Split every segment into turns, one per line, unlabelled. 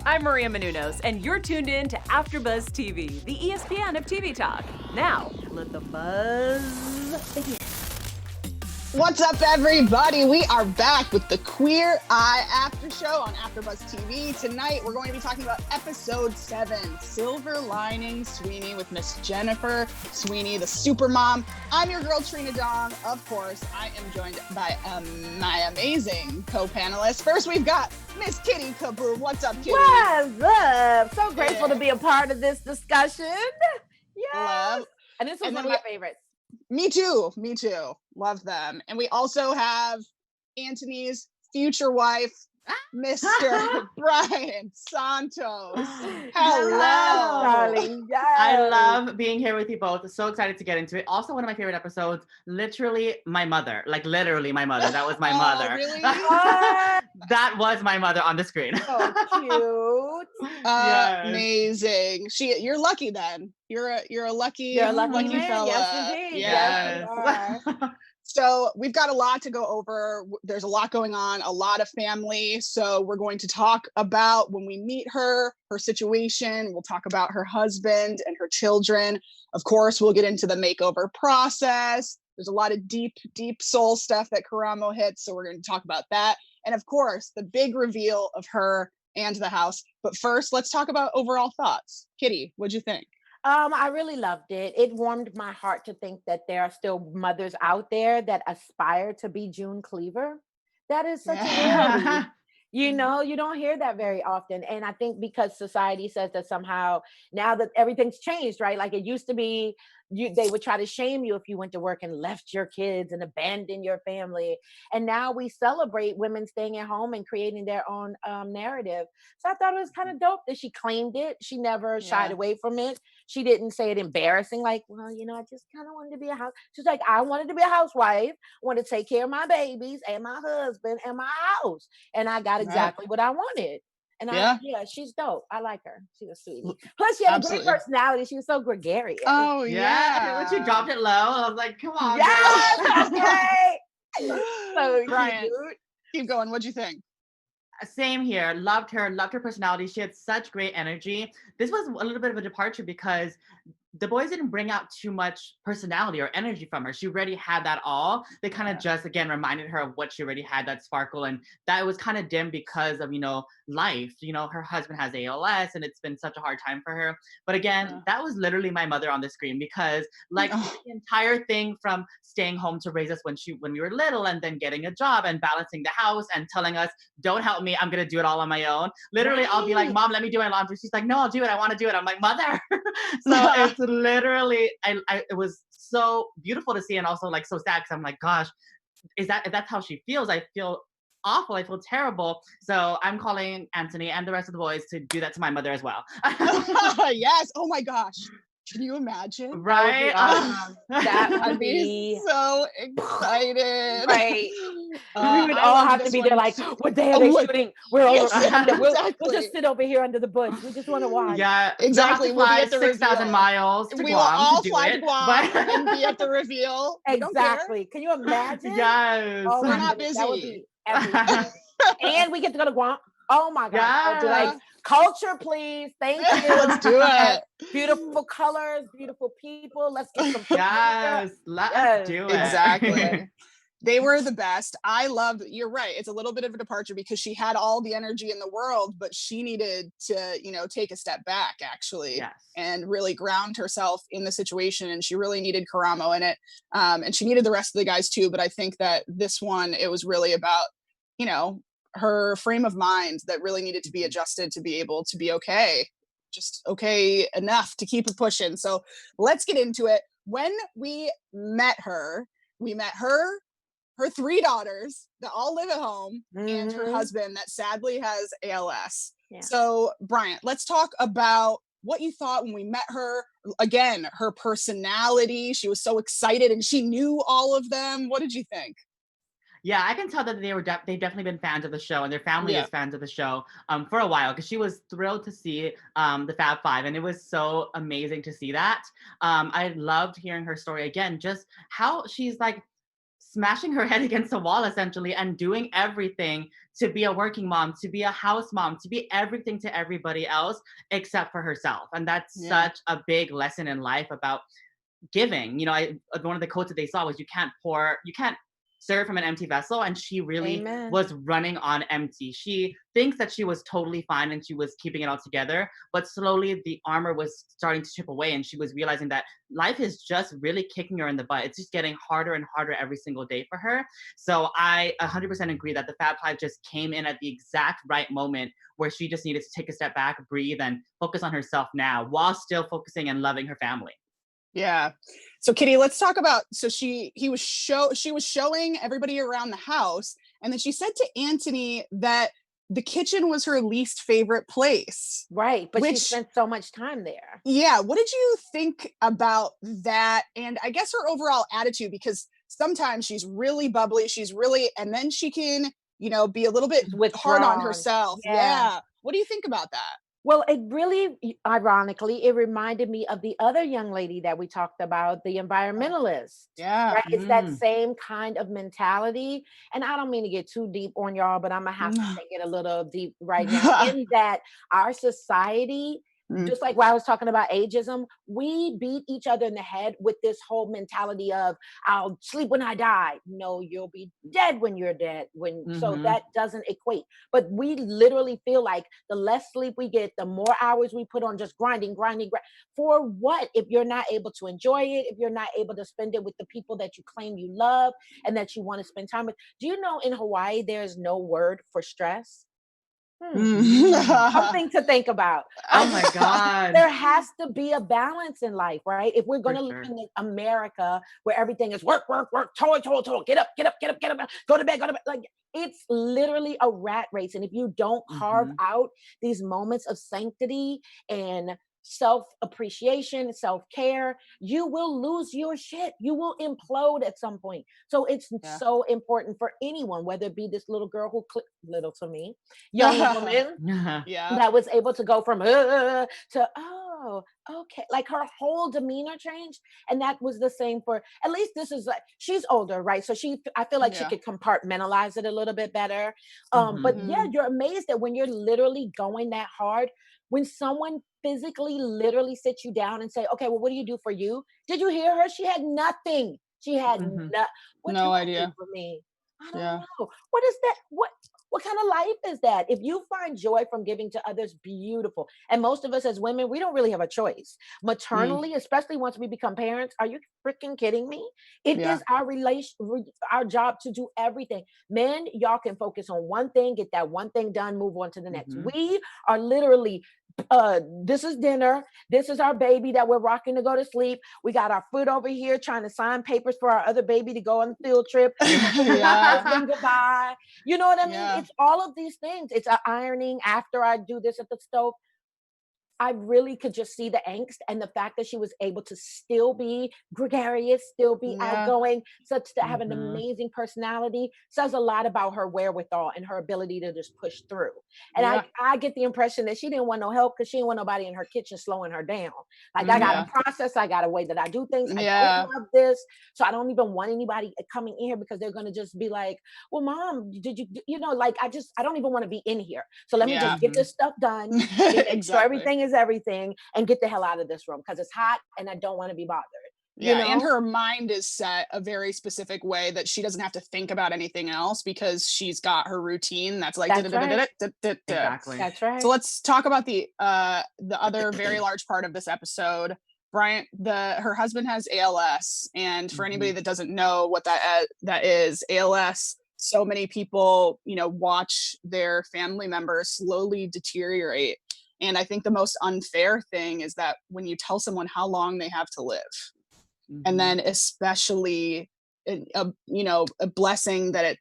I'm Maria Menounos, and you're tuned in to AfterBuzz TV, the ESPN of TV talk. Now, let the buzz begin.
What's up, everybody? We are back with the Queer Eye AfterShow on AfterBuzz TV. Tonight, we're going to be talking about episode 7, Silver Lining Sweeney, with Miss Jennifer Sweeney, the supermom. I'm your girl, Trina Dong. Of course, I am joined by my amazing co-panelists. First, we've got Miss Kitty Kaboom. What's up, Kitty?
What's up? So grateful to be a part of this discussion.
Love.
And this was one of my favorites.
Me too. Love them. And we also have Antoni's future wife, Mr. Bryant Santos. Hello,
darling. Yes.
I love being here with you both. So excited to get into it. Also, one of my favorite episodes, literally my mother. Like literally my mother. That was my mother.
Really?
That was my mother on the screen.
So cute.
Yes.
Amazing. You're lucky then. You're a lucky
man.
fella.
Yes, indeed.
Yes.
Yes, you are.
So we've got a lot to go over. There's a lot going on, a lot of family. So we're going to talk about when we meet her situation. We'll talk about her husband and her children. Of course, we'll get into the makeover process. There's a lot of deep soul stuff that Karamo hits. So we're going to talk about that. And of course, the big reveal of her and the house. But first, let's talk about overall thoughts. Kitty, what'd you think?
I really loved it. It warmed my heart to think that there are still mothers out there that aspire to be June Cleaver. That is such a rarity. You know, you don't hear that very often. And I think because society says that somehow now that everything's changed, right? Like it used to be, they would try to shame you if you went to work and left your kids and abandoned your family. And now we celebrate women staying at home and creating their own narrative. So I thought it was kind of dope that she claimed it. She never shied away from it. She didn't say it embarrassing, like, well, you know, I just kind of wanted to be a house. She's like, I wanted to be a housewife, wanted to take care of my babies and my husband and my house. And I got exactly what I wanted. And she's dope. I like her. She was sweet. Plus, she had a great personality. She was so gregarious.
Oh, yeah.
When she dropped it low, I was like, come on.
Yes, okay. So
Bryant,
cute.
keep going. What'd you think?
Same here. Loved her personality. She had such great energy. This was a little bit of a departure because the boys didn't bring out too much personality or energy from her. She already had that all. They kind of just, again, reminded her of what she already had, that sparkle. And that was kind of dim because of, life. Her husband has ALS and it's been such a hard time for her. But again, that was literally my mother on the screen because the entire thing from staying home to raise us when we were little and then getting a job and balancing the house and telling us, don't help me, I'm going to do it all on my own. Literally, I'll be like, Mom, let me do my laundry. She's like, no, I'll do it. I want to do it. I'm like, Mother. So it's literally, it was so beautiful to see and also like so sad because I'm like, gosh, if that's how she feels, I feel awful. I feel terrible. So I'm calling Antoni and the rest of the boys to do that to my mother as well.
Yes. Oh my gosh. Can you imagine?
Right?
That would be
so excited.
Right. We would all have to be there like, what day are they shooting? We'll just sit over here under the bush. We just want to watch.
Yeah,
exactly.
We'll fly 6,000 miles to Guam.
We will all
to do
fly
it,
to Guam and be at the reveal.
Exactly. Can you imagine?
Yes.
Oh,
we're not busy.
That would be everything. And we get to go to Guam. Oh my God.
Yes.
I'll be like, culture, please. Thank you.
Let's do it.
Beautiful colors, beautiful people. Let's get some.
Yes. Let's do it.
Exactly. They were the best. You're right. It's a little bit of a departure because she had all the energy in the world, but she needed to, take a step back actually and really ground herself in the situation. And she really needed Karamo in it. And she needed the rest of the guys too. But I think that this one, it was really about, her frame of mind that really needed to be adjusted to be able to be okay, just okay enough to keep it pushing. So let's get into it. When we met her, her 3 daughters that all live at home, and her husband that sadly has ALS. Yeah. So Bryant, let's talk about what you thought when we met her. Again, her personality, she was so excited and she knew all of them. What did you think?
Yeah, I can tell that they've definitely been fans of the show, and their family is fans of the show for a while, because she was thrilled to see the Fab Five, and it was so amazing to see that. I loved hearing her story again, just how she's like smashing her head against the wall essentially and doing everything to be a working mom, to be a house mom, to be everything to everybody else except for herself. And that's such a big lesson in life about giving. You know, one of the quotes that they saw was you can't serve from an empty vessel, and she really was running on empty. She thinks that she was totally fine and she was keeping it all together, but slowly the armor was starting to chip away, and she was realizing that life is just really kicking her in the butt. It's just getting harder and harder every single day for her. So I 100% agree that the Fab Five just came in at the exact right moment where she just needed to take a step back, breathe, and focus on herself now while still focusing and loving her family.
Yeah. So Kitty, let's talk about, so she was showing everybody around the house, and then she said to Antoni that the kitchen was her least favorite place.
Right, but she spent so much time there.
Yeah, what did you think about that? And I guess her overall attitude, because sometimes she's really bubbly, and then she can, you know, be a little bit hard on herself. Yeah. What do you think about that?
Well, it really, ironically, it reminded me of the other young lady that we talked about, the environmentalist.
Yeah.
Right? It's that same kind of mentality. And I don't mean to get too deep on y'all, but I'm going to have to take it a little deep right now, in that our society, just like when I was talking about ageism, we beat each other in the head with this whole mentality of, I'll sleep when I die. No, you'll be dead when you're dead. So that doesn't equate. But we literally feel like the less sleep we get, the more hours we put on just grinding. For what? If you're not able to enjoy it, if you're not able to spend it with the people that you claim you love and that you want to spend time with. Do you know in Hawaii, there's no word for stress? Something to think about.
Oh my God.
There has to be a balance in life, right? If we're going to live in America where everything is work, toil, get up, go to bed. Like, it's literally a rat race. And if you don't carve out these moments of sanctity and self-appreciation, self-care, you will lose your shit. You will implode at some point. So it's so important for anyone, whether it be this little girl who little to me, young woman that was able to go from to oh, okay, like her whole demeanor changed. And that was the same for, at least this is like, she's older, right? So I feel like she could compartmentalize it a little bit better. But yeah, you're amazed that when you're literally going that hard, when someone physically literally sits you down and say, okay, well, what do you do for you? Did you hear her? She had nothing. She had
no idea
for me. I don't know. What is that? What kind of life is that? If you find joy from giving to others, beautiful. And most of us as women, we don't really have a choice. Maternally, especially once we become parents, are you freaking kidding me? It is our job to do everything. Men, y'all can focus on one thing, get that one thing done, move on to the next. We are literally this is dinner. This is our baby that we're rocking to go to sleep. We got our foot over here trying to sign papers for our other baby to go on the field trip. Husband goodbye. You know what I mean? It's all of these things. It's ironing after I do this at the stove. I really could just see the angst, and the fact that she was able to still be gregarious, still be outgoing, such to have an amazing personality, says a lot about her wherewithal and her ability to just push through. And I get the impression that she didn't want no help because she didn't want nobody in her kitchen slowing her down. Like, I got a process, I got a way that I do things. I don't love this, so I don't even want anybody coming in here because they're going to just be like, well, mom, did you know, like, I don't even want to be in here. So let me just get this stuff done, so everything is everything, and get the hell out of this room because it's hot and I don't want to be bothered. You know?
And her mind is set a very specific way that she doesn't have to think about anything else because she's got her routine that's like
exactly. That's right.
So let's talk about the other very large part of this episode. Bryant, her husband has ALS, and for anybody that doesn't know what that is, ALS, so many people, you know, watch their family members slowly deteriorate. And I think the most unfair thing is that when you tell someone how long they have to live, and then especially, a blessing that it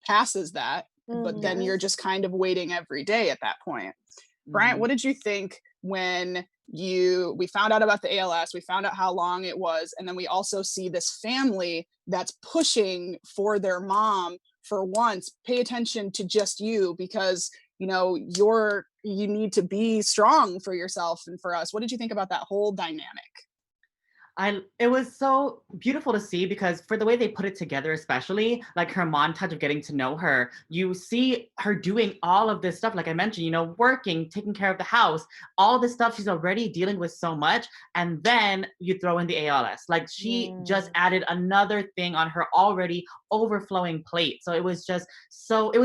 passes that, but then you're just kind of waiting every day at that point. Bryant, what did you think when we found out about the ALS, we found out how long it was, and then we also see this family that's pushing for their mom for once, pay attention to just you because, you know, you need to be strong for yourself and for us. What did you think about that whole dynamic?
It was so beautiful to see because for the way they put it together, especially like her montage of getting to know her, you see her doing all of this stuff. Like I mentioned, working, taking care of the house, all this stuff. She's already dealing with so much. And then you throw in the ALS. Like she just added another thing on her already overflowing plate. So it was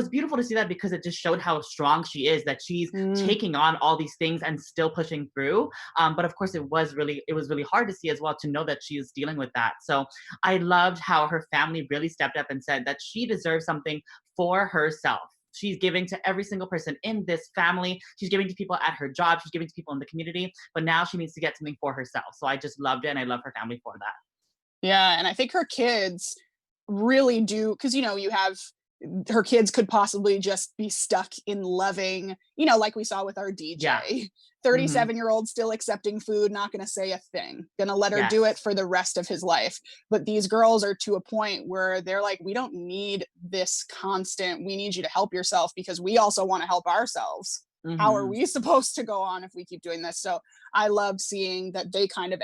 beautiful to see that because it just showed how strong she is, that she's taking on all these things and still pushing through. But of course it was really hard to see as well, to know that she is dealing with that. So I loved how her family really stepped up and said that she deserves something for herself. She's giving to every single person in this family. She's giving to people at her job. She's giving to people in the community. But now she needs to get something for herself. So I just loved it. And I love her family for that.
Yeah. And I think her kids really do, because, her kids could possibly just be stuck in loving, like we saw with our DJ. 37-year-old still accepting food, not going to say a thing, going to let her do it for the rest of his life. But these girls are to a point where they're like, we don't need this constant, we need you to help yourself because we also want to help ourselves. How are we supposed to go on if we keep doing this? So I loved seeing that they kind of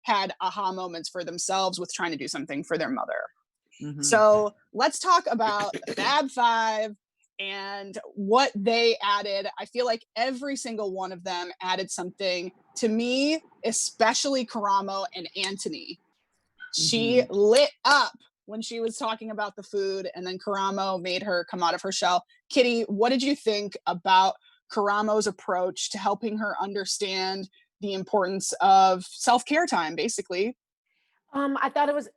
had aha moments for themselves with trying to do something for their mother. So let's talk about the Fab Five and what they added. I feel like every single one of them added something to me, especially Karamo and Antoni. She lit up when she was talking about the food, and then Karamo made her come out of her shell. Kitty, what did you think about Karamo's approach to helping her understand the importance of self-care time, basically?
I thought it was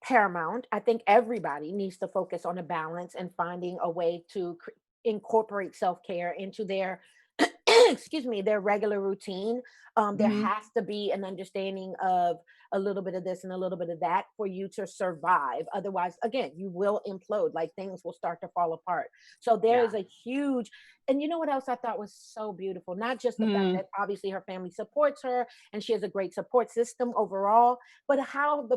paramount. I think everybody needs to focus on a balance and finding a way to incorporate self-care into their their regular routine. There has to be an understanding of a little bit of this and a little bit of that for you to survive. Otherwise, again, you will implode, like things will start to fall apart. So there is a huge, and you know what else I thought was so beautiful? Not just the fact that obviously her family supports her and she has a great support system overall, but how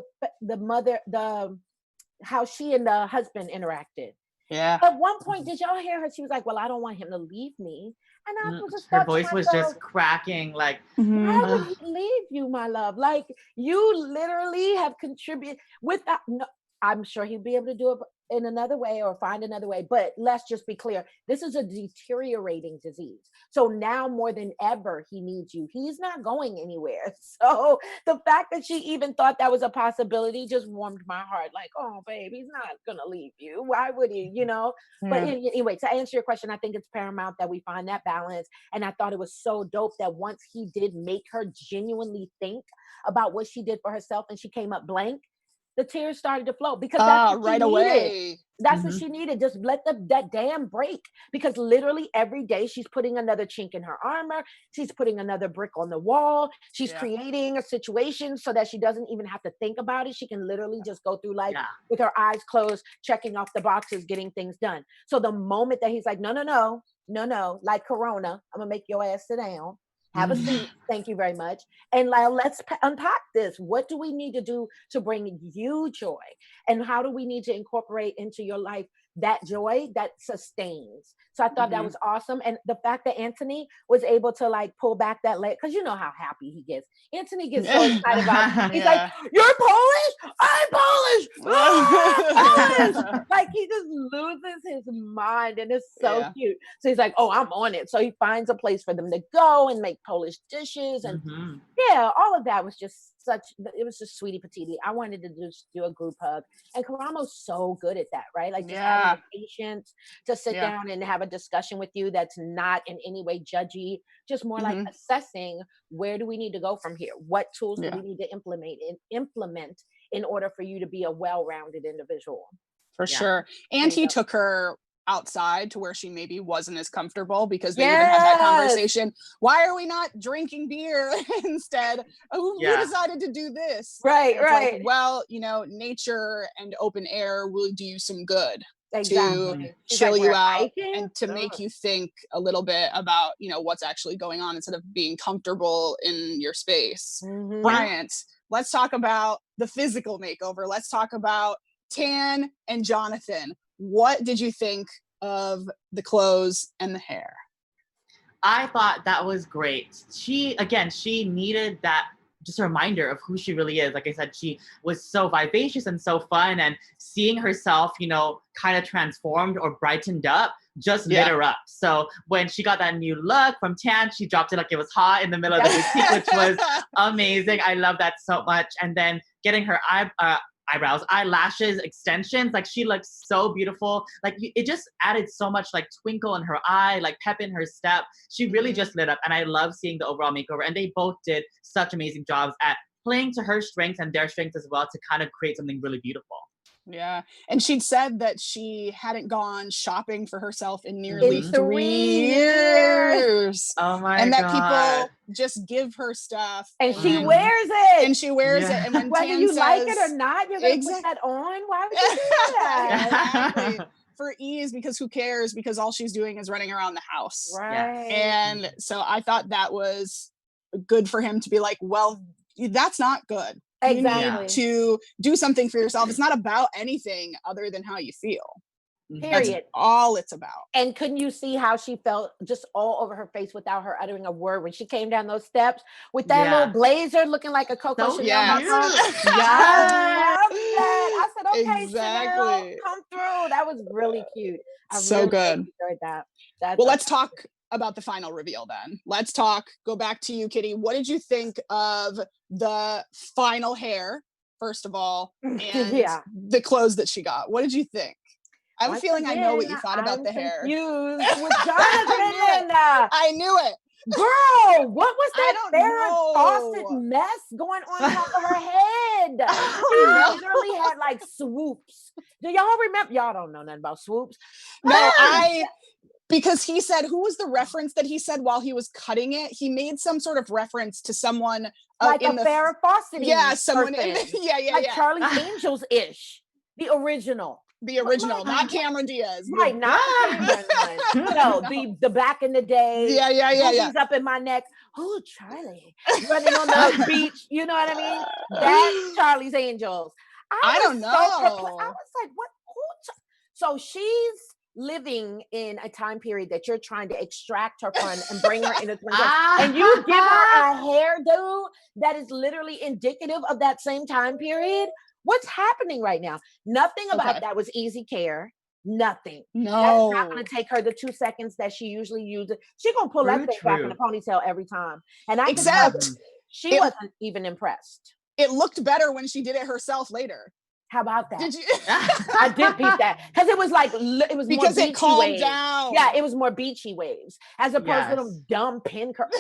how she and the husband interacted.
Yeah.
At one point, did y'all hear her? She was like, well, I don't want him to leave me. And I was just
her voice was just cracking, like,
why would he leave you, my love? Like, you literally have contributed without, no, I'm sure he'd be able to do it in another way or find another way. But let's just be clear. This is a deteriorating disease. So now more than ever, he needs you. He's not going anywhere. So the fact that she even thought that was a possibility just warmed my heart. Like, oh, babe, he's not going to leave you. Why would he, But anyway, to answer your question, I think it's paramount that we find that balance. And I thought it was so dope that once he did make her genuinely think about what she did for herself and she came up blank, the tears started to flow because that's what
right
she
away.
Needed. That's what she needed. Just let that dam break, because literally every day she's putting another chink in her armor. She's putting another brick on the wall. She's creating a situation so that she doesn't even have to think about it. She can literally just go through life with her eyes closed, checking off the boxes, getting things done. So the moment that he's like, no, like Corona, I'm gonna make your ass sit down. Have a seat. Thank you very much. And let's unpack this. What do we need to do to bring you joy? And how do we need to incorporate into your life that joy that sustains? So I thought that was awesome. And the fact that Antoni was able to pull back that leg, because you know how happy he gets. Antoni gets so excited about it. He's like, you're Polish? I'm Polish! Polish! Like he just loses his mind, and it's so cute. So he's like, oh, I'm on it. So he finds a place for them to go and make Polish dishes. And all of that was just it was just sweetie patootie. I wanted to just do a group hug. And Karamo's so good at that, right? Like just having the patience to sit down and have a discussion with you that's not in any way judgy, just more like assessing, where do we need to go from here? What tools do we need to implement in order for you to be a well-rounded individual?
For sure. And he took her outside to where she maybe wasn't as comfortable, because they even had that conversation. Why are we not drinking beer instead? Who decided to do this?
Right.
Like, well, nature and open air will do you some good to chill you out and to make you think a little bit about, what's actually going on instead of being comfortable in your space. Bryant, let's talk about the physical makeover. Let's talk about Tan and Jonathan. What did you think of the clothes and the hair?
I thought that was great. She needed that just a reminder of who she really is. Like I said, she was so vivacious and so fun, and seeing herself, you know, kind of transformed or brightened up just lit her up. So when she got that new look from tan, she dropped it like it was hot in the middle of the boutique, which was amazing. I love that so much. And then getting her eyebrows, eyelashes, extensions, like she looks so beautiful. Like it just added so much like twinkle in her eye, like pep in her step. She really just lit up, and I love seeing the overall makeover. And they both did such amazing jobs at playing to her strengths and their strengths as well to kind of create something really beautiful.
Yeah. And she'd said that she hadn't gone shopping for herself in nearly 3 years.
Oh my God.
And that people just give her stuff.
And she wears it.
And she wears it. And when
whether
Tan
you
says,
like it or not, you're going to put that on? Why would you do that?
Exactly. For ease, because who cares? Because all she's doing is running around the house.
Right.
And so I thought that was good for him to be like, well, that's not good.
Exactly.
You need to do something for yourself. It's not about anything other than how you feel.
Period.
That's all it's about.
And couldn't you see how she felt just all over her face without her uttering a word when she came down those steps with that little blazer looking like a Coco Chanel?
Yes.
I love that. I said, okay,
Exactly.
Chanel, come through. That was really cute. I
so
really
good.
enjoyed that.
Well, let's talk about the final reveal then. Let's go back to you, Kitty. What did you think of the final hair, first of all, and the clothes that she got? What did you think? I have a feeling I know what you thought about the hair.
Confused with Jonathan.
I knew it.
Girl, what was that Farrah Fawcett mess going on top of her head? She literally had like swoops. Do y'all remember? Y'all don't know nothing about swoops.
No, because he said, who was the reference that he said while he was cutting it? He made some sort of reference to someone
like a Farrah Fawcett.
Yeah, someone in
like Charlie's Angels-ish. The original.
Not Cameron Diaz.
Right, not the Cameron one. No, the back in the day.
Yeah.
He's up in my neck. Oh, Charlie. Running on the beach. You know what I mean? That's Charlie's Angels.
I don't know.
I was like, what? So she's living in a time period that you're trying to extract her from and bring her into and you give her a hairdo that is literally indicative of that same time period. What's happening right now? Nothing about that was easy care. Nothing.
No.
That's not going to take her the 2 seconds that she usually uses. She's going to pull that thing back in a ponytail every time. And she wasn't even impressed.
It looked better when she did it herself later.
How about that?
Did you?
I did beat that because it was like because
more beachy it calmed waves. Down.
Yeah, it was more beachy waves as opposed to them dumb pin curls.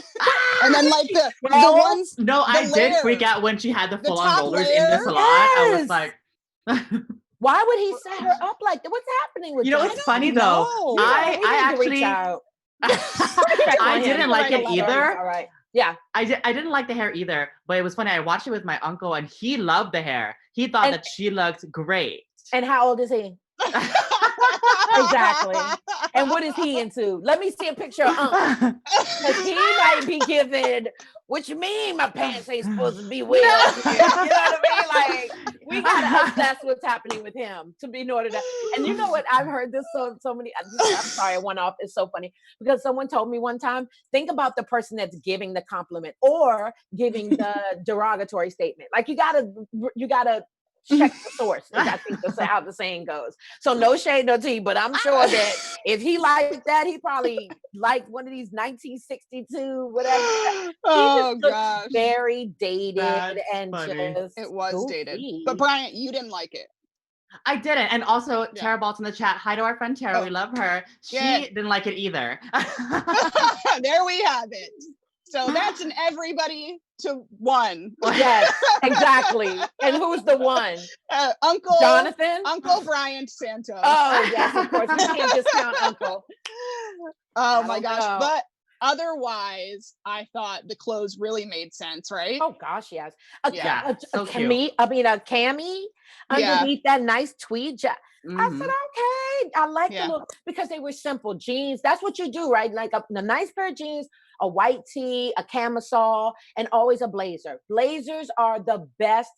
And then like the ones.
No, I did freak out when she had the full on rollers in the salon. I was like,
why would he set her up like that? What's happening with
you know? It's funny though. I actually I didn't like it either.
All right. Yeah,
I didn't like the hair either, but it was funny. I watched it with my uncle, and he loved the hair. He thought that she looked great.
And how old is he? Exactly. And what is he into? Let me see a picture of because he might be giving. What you mean? My pants ain't supposed to be wet? You know what I mean? Like we gotta assess what's happening with him to be in order to. And you know what? I've heard this so many. I'm sorry, I went off. It's so funny because someone told me one time. Think about the person that's giving the compliment or giving the derogatory statement. Like you gotta check the source. I think that's how the saying goes. So no shade, no tea, but I'm sure that if he liked that, he probably liked one of these 1962 whatever.
Oh gosh,
very dated and
funny.
Just
it was
goofy.
dated. But Bryant, you didn't like it.
I didn't. And also Tara Balt's in the chat. Hi to our friend Tara. We love her. She didn't like it either.
There we have it. So that's an everybody to one.
Yes, exactly. And who's the one?
Uncle
Jonathan?
Uncle Bryant Santos.
Oh, yes, of course. We can't discount Uncle.
Oh my gosh. But otherwise, I thought the clothes really made sense, right?
Oh gosh, yes. A cami underneath that nice tweed jacket. I said, okay. I like the look because they were simple jeans. That's what you do, right? Like a nice pair of jeans, a white tee, a camisole, and always a blazer. Blazers are the best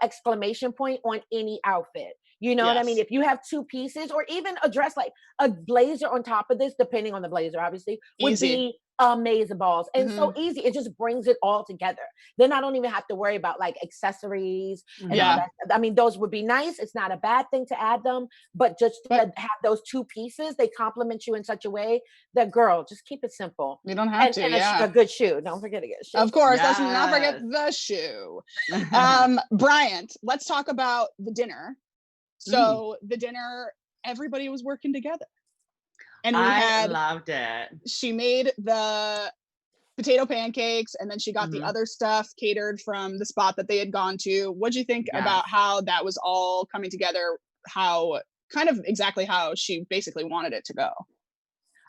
exclamation point on any outfit. You know what I mean? If you have two pieces, or even a dress, like a blazer on top of this, depending on the blazer, obviously, would be amazing balls. And so easy. It just brings it all together. Then I don't even have to worry about like accessories and all that. I mean, those would be nice. It's not a bad thing to add them, but to have those two pieces, they complement you in such a way that, girl, just keep it simple.
You don't have to.
And a good shoe. Don't forget to get a shoe.
Of course. Let's not forget the shoe. Bryant, let's talk about the dinner. So the dinner, everybody was working together. And I
loved it.
She made the potato pancakes, and then she got the other stuff catered from the spot that they had gone to. What'd you think about how that was all coming together? How exactly how she basically wanted it to go?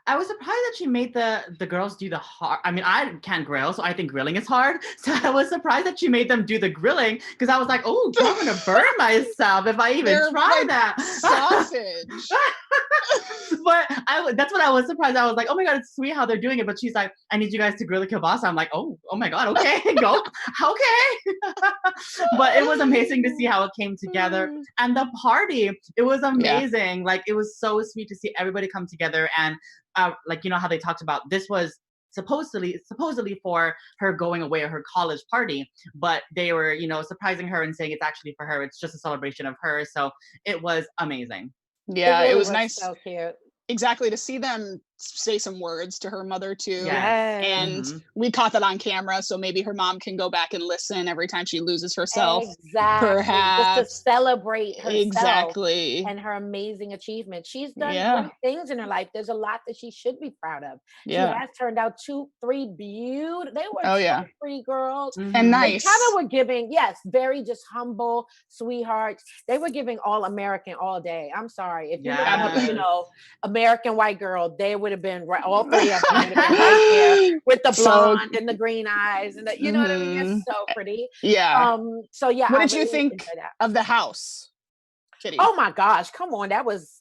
I was surprised that she made the girls do the hard. I mean, I can't grill, so I think grilling is hard. So I was surprised that she made them do the grilling, because I was like, oh, I'm gonna burn myself if I even try that.
Sausage.
But that's what I was surprised. I was like, oh my God, it's sweet how they're doing it. But she's like, I need you guys to grill the kielbasa. I'm like, oh my God, okay, go, okay. But it was amazing to see how it came together. And the party, it was amazing. Yeah. Like, it was so sweet to see everybody come together. And like, you know how they talked about this was supposedly for her going away, or her college party, but they were, you know, surprising her and saying it's actually for her. It's just a celebration of her. So it was amazing.
Yeah,
it
was nice.
So cute.
Exactly, to see them say some words to her mother too.
Yes.
And we caught that on camera, so maybe her mom can go back and listen every time she loses herself.
Exactly.
Perhaps.
Just to celebrate herself.
Exactly.
And her amazing achievements. She's done great things in her life. There's a lot that she should be proud of. She has turned out 2-3 beautiful. They were so pretty girls.
And nice.
They kind of were giving, very just humble sweethearts. They were giving all American all day. I'm sorry. If you look up, you know, American white girl, they would have been right, all three of them would have been right there with the blonde and the green eyes, and the, you know what I mean? It's so pretty.
Yeah.
So yeah.
What did you think of the house, Kitty?
Oh my gosh, come on. That was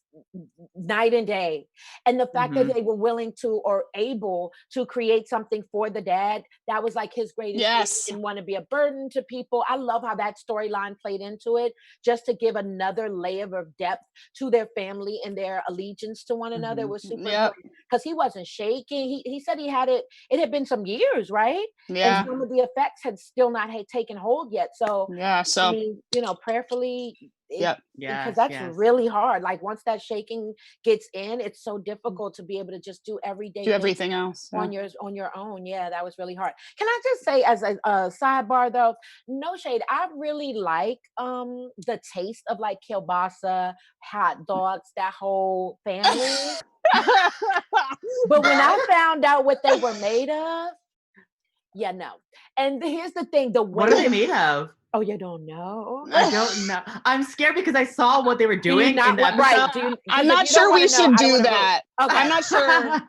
night and day. And the fact that they were willing to, or able to, create something for the dad, that was like his greatest thing. He didn't want to be a burden to people. I love how that storyline played into it, just to give another layer of depth to their family and their allegiance to one another. Was super important, because he wasn't shaking. He said it had been some years, right? And some of the effects had still not taken hold yet. So I mean, you know, prayerfully, because that's really hard. Like, once that shaking gets in, it's so difficult to be able to just do everything else on your own. Yeah, that was really hard. Can I just say, as a sidebar though, no shade, I really like the taste of like kielbasa, hot dogs, that whole family. But when I found out what they were made of, no. And here's the thing,
what are they made of?
Oh, you don't know?
I don't know. I'm scared because I saw what they were doing in the episode.
Right.
I'm not sure we should do that. Okay. I'm not sure.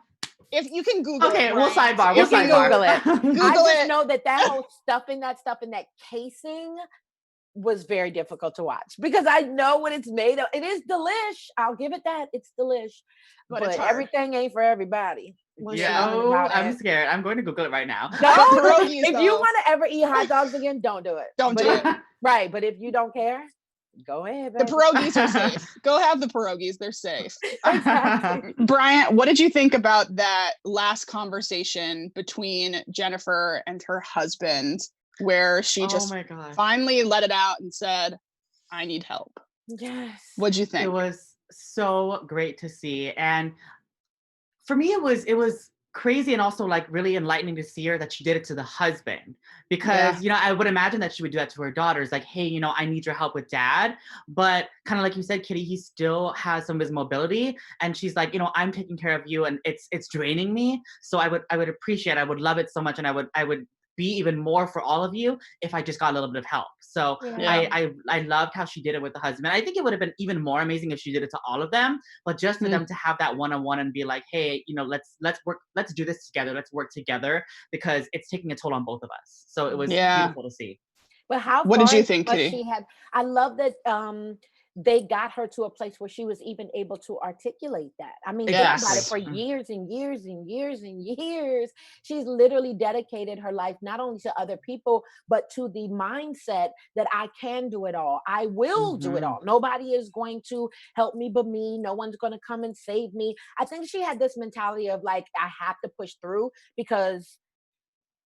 If you can Google it.
Okay, we'll sidebar.
We'll Google it. I just know that whole stuffing, that casing was very difficult to watch, because I know what it's made of. It is delish. I'll give it that. It's delish. But everything ain't for everybody.
I'm scared. I'm going to Google it right now.
If you want to ever eat hot dogs again, don't do it.
Don't do it.
Right. But if you don't care, go ahead.
Baby. The pierogies are safe. Go have the pierogies. They're safe. Exactly. Bryant, what did you think about that last conversation between Jennifer and her husband, where she just finally let it out and said, I need help?
Yes.
What'd you think?
It was so great to see. And for me, it was crazy, and also like really enlightening to see her that she did it to the husband, because you know, I would imagine that she would do that to her daughters, like, hey, you know, I need your help with dad. But kind of like you said, Kitty, he still has some of his mobility, and she's like, you know, I'm taking care of you, and it's draining me. So I would appreciate, I would love it so much, and I would be even more for all of you if I just got a little bit of help. So I loved how she did it with the husband. I think it would have been even more amazing if she did it to all of them, but just for them to have that one-on-one and be like, hey, you know, let's do this together. Let's work together, because it's taking a toll on both of us. So it was beautiful to see.
But
what did you think, Kitty?
I love that they got her to a place where she was even able to articulate that. I mean, think about it, for years and years and years and years, she's literally dedicated her life not only to other people, but to the mindset that I can do it all. I will do it all. Nobody is going to help me but me. No one's going to come and save me. I think she had this mentality of like, I have to push through because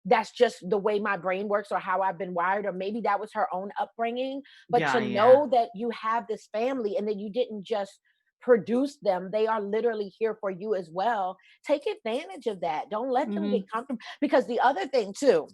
that's just the way my brain works, or how I've been wired, or maybe that was her own upbringing. But to know that you have this family and that you didn't just produce them, they are literally here for you as well. Take advantage of that. Don't let them get comfortable. Because the other thing too,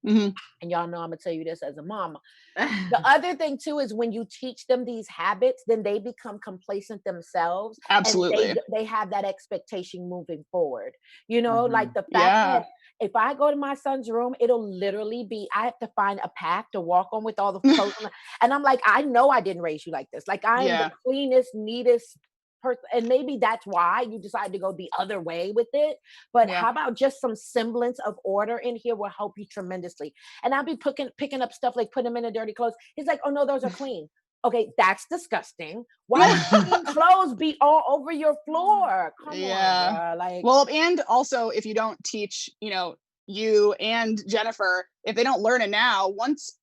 and y'all know I'm gonna tell you this as a mama, the other thing too is when you teach them these habits, then they become complacent themselves.
Absolutely.
And they have that expectation moving forward. You know, like the fact that if I go to my son's room, it'll literally be, I have to find a path to walk on with all the clothes. And I'm like, I know I didn't raise you like this. Like, I am the cleanest, neatest person. And maybe that's why you decided to go the other way with it. But how about just some semblance of order in here will help you tremendously. And I'll be picking up stuff like put them in the dirty clothes. He's like, oh no, those are clean. Okay, that's disgusting. Why would clean clothes be all over your floor? Come on, girl. Like,
well, and also if you don't teach, you know, you and Jennifer, if they don't learn it now, once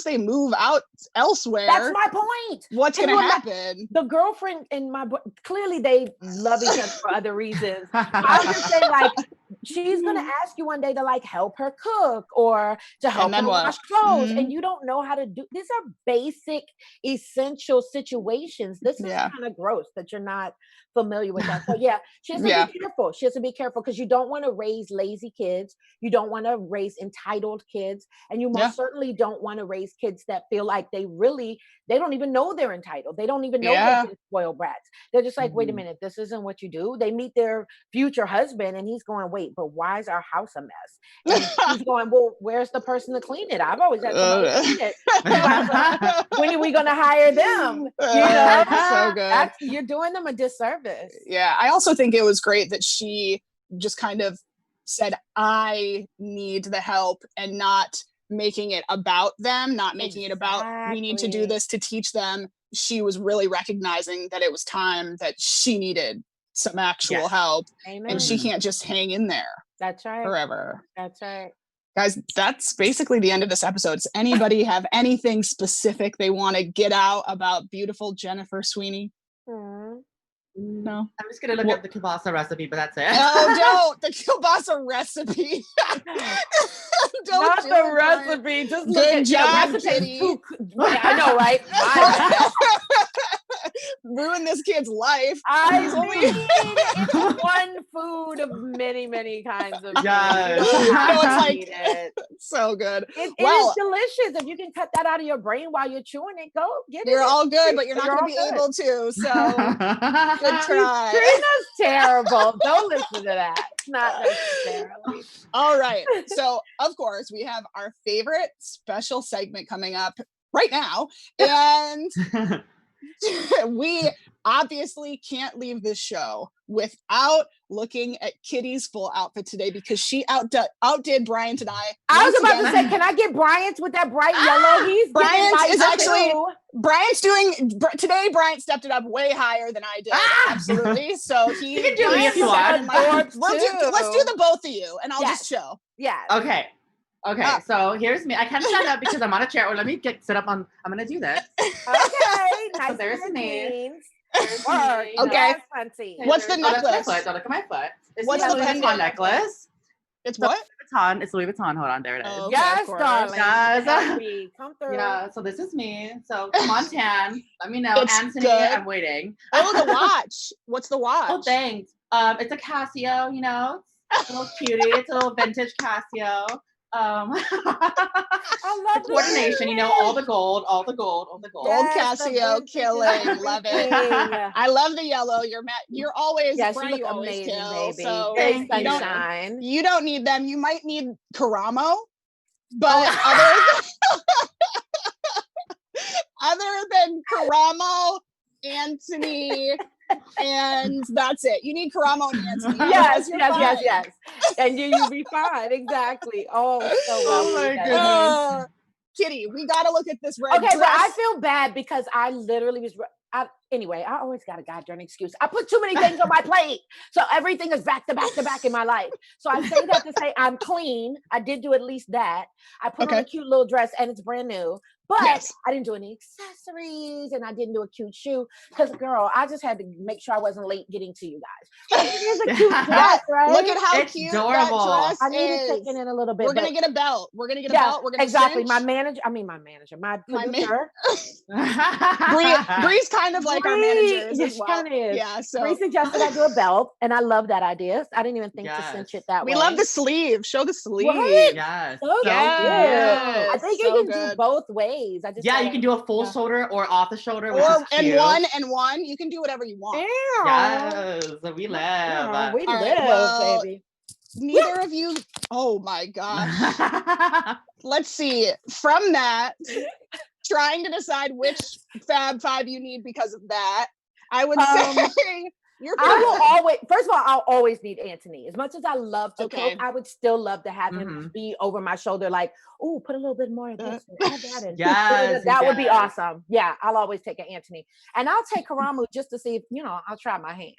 they move out elsewhere,
that's my point.
What's going to happen?
The girlfriend and clearly they love each other for other reasons. I'm just saying, like, she's going to ask you one day to like help her cook or to help her wash clothes. And you don't know how to do, these are basic, essential situations. This is kind of gross that you're not familiar with that. So she has to be careful. She has to be careful because you don't want to raise lazy kids. You don't want to raise entitled kids. And you most certainly don't want to raise kids that feel like they don't even know they're entitled. They don't even know they've been spoiled brats. They're just like, wait a minute, this isn't what you do. They meet their future husband and he's going, wait, but why is our house a mess? And he's going, well, where's the person to clean it? I've always had somebody clean it. When are we going to hire them? You know,
so good.
You're doing them a disservice.
Yeah, I also think it was great that she just kind of said, I need the help, and not making it about them, not making it about, we need to do this to teach them. She was really recognizing that it was time that she needed some actual help. Amen. And she can't just hang in there.
That's right.
Forever.
That's right.
Guys, that's basically the end of this episode. Does anybody have anything specific they want to get out about beautiful Jennifer Sweeney? No,
I'm just gonna look up the kielbasa recipe, but that's it.
Oh, don't the kielbasa recipe.
Not the recipe. Just look at
job,
recipe. I know, right?
Ruin this kid's life.
I mean, it's one food of many, many kinds of.
Yes.
It's so good.
It is delicious. If you can cut that out of your brain while you're chewing it, go get it.
You're all good, but you're not going to be able to. So good try.
Trina's terrible. Don't listen to that. Not necessarily.
All right. So, of course, we have our favorite special segment coming up right now. And we obviously can't leave this show without looking at Kitty's full outfit today, because she outdid Bryant and I.
I was about to say, can I get Bryant's with that bright yellow? He's
Bryant's doing today. Bryant stepped it up way higher than I did. Absolutely. So he
can do it if you want.
Let's do the both of you, and I'll just show.
Yeah.
Okay. So here's me. I can't stand up because I'm on a chair. Or let me get set up on. I'm gonna do this.
Okay. Nice.
So there's me.
Okay. What's the necklace?
Don't look at my foot.
What's the
Louis Vuitton necklace?
It's what?
Vuitton. It's Louis Vuitton. Hold on, there it is.
Oh,
yes, darling.
Yes.
Come through.
Yeah. So this is me. So come on, Tan. Let me know,
It's
Antoni.
good.
I'm waiting.
Oh, the watch. What's the watch?
Oh, thanks. It's a Casio. You know, it's a little cutie. It's a little vintage Casio.
I love
the coordination, you know, all the gold.
Gold Casio, killing, love it. I love the yellow. You're always,
yes,
Brian,
you look
always
amazing,
kill.
baby.
So
you
don't need them. You might need Karamo, but other than Karamo, Antoni, and that's it. You need Karamo and Antoni.
Yes. And you'll be fine. Exactly. Oh, so well.
Oh my goodness. Kitty, we got to look at this red
Okay,
dress.
but I feel bad because I literally was. Anyway, I always got a goddamn excuse. I put too many things on my plate, so everything is back to back to back in my life. So I say that to say I'm clean. I did do at least that. I put on a cute little dress, and it's brand new. But I didn't do any accessories, and I didn't do a cute shoe because, girl, I just had to make sure I wasn't late getting to you guys. It is a cute dress, right?
Look at how
it's
cute
adorable.
that dress
I need
is.
to take it in a little bit.
We're gonna get a belt. We're gonna get a belt. We're gonna
exactly.
cinch.
My producer.
Bree's kind of like our manager as well.
Kind of is.
Yeah. So
Bree suggested I do a belt, and I love that idea. I didn't even think to cinch it that way.
We love the sleeve. Show the sleeve.
What?
Yes.
So good. I think you can do both ways.
You can do a full shoulder or off the shoulder,
and one. You can do whatever you want.
Yes, we live.
We live, baby.
Neither of you. Oh my gosh. Let's see. From that, trying to decide which Fab Five you need because of that, I would say
first of all, I'll always need Antoni. As much as I love to cook, I would still love to have him be over my shoulder, like, oh, put a little bit more of this. Add that in. That would be awesome. Yeah, I'll always take an Antoni. And I'll take Karamo just to see if, I'll try my hand.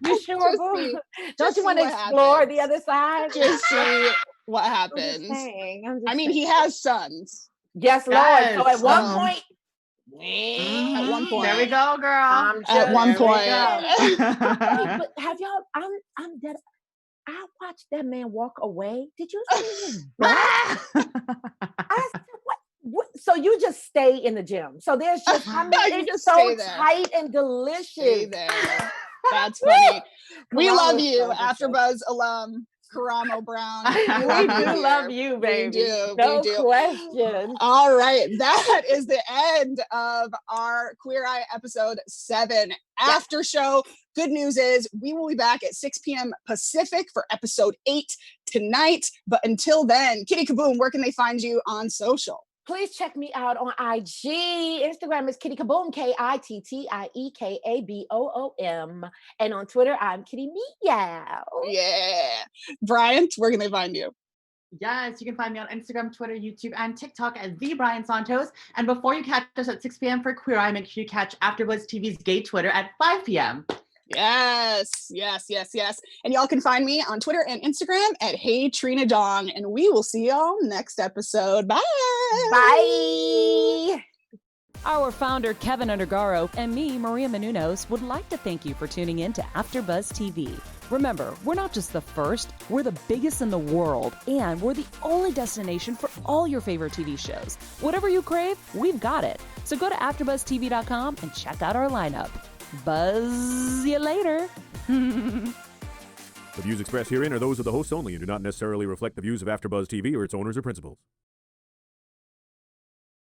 You sure, boo? Don't you want to explore the other side?
Just see what happens. I mean, he has sons.
Yes, Lord. So at one point,
there
we go, girl.
At one point.
But have y'all? I'm dead. I watched that man walk away. Did you see his back? I said, what? So you just stay in the gym. So there's just, it's so tight and delicious.
Stay there. That's funny. We love you, AfterBuzz alum. Karamo Brown.
We do love you, baby. No question.
All right. That is the end of our Queer Eye episode 7 after show. Good news is we will be back at 6 p.m. Pacific for episode 8 tonight. But until then, Kitty Kaboom, where can they find you on social?
Please check me out on IG. Instagram is Kitty Kaboom, KITTIEKABOOM. And on Twitter, I'm Kitty Meow.
Yeah. Bryant, where can they find you?
Yes, you can find me on Instagram, Twitter, YouTube, and TikTok as the Bryant Santos. And before you catch us at 6 p.m. for Queer Eye, make sure you catch AfterBuzz TV's gay Twitter at 5 p.m.
Yes. And y'all can find me on Twitter and Instagram at Hey Trina Dong. And we will see y'all next episode. Bye.
Bye.
Our founder, Kevin Undergaro, and me, Maria Menounos, would like to thank you for tuning in to AfterBuzz TV. Remember, we're not just the first, we're the biggest in the world, and we're the only destination for all your favorite TV shows. Whatever you crave, we've got it. So go to AfterBuzzTV.com and check out our lineup. Buzz you later.
The views expressed herein are those of the hosts only and do not necessarily reflect the views of AfterBuzz TV or its owners or principals.